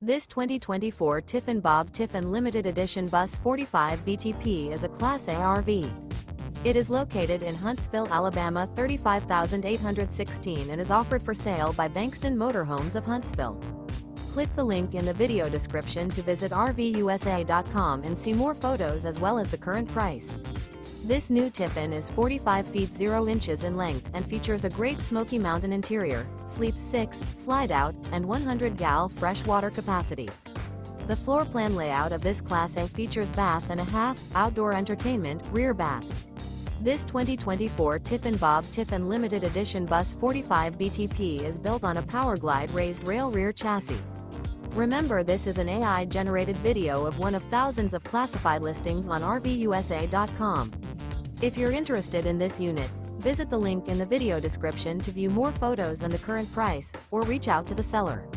This 2024 Tiffin Limited Edition Bus 45 BTP is a Class A RV. It is located in Huntsville, Alabama 35816 and is offered for sale by Bankston Motorhomes of Huntsville. Click the link in the video description to visit RVUSA.com and see more photos as well as the current price. This new Tiffin is 45 feet 0 inches in length and features a Great Smoky Mountain interior, sleeps 6, Slideout, and 100-gal freshwater capacity. The floor plan layout of this Class A features bath and a half, outdoor entertainment, rear bath. This 2024 Tiffin Limited Edition Bus 45 BTP is built on a PowerGlide Raised Rail Rear chassis. Remember, this is an AI-generated video of one of thousands of classified listings on RVUSA.com. If you're interested in this unit, visit the link in the video description to view more photos and the current price, or reach out to the seller.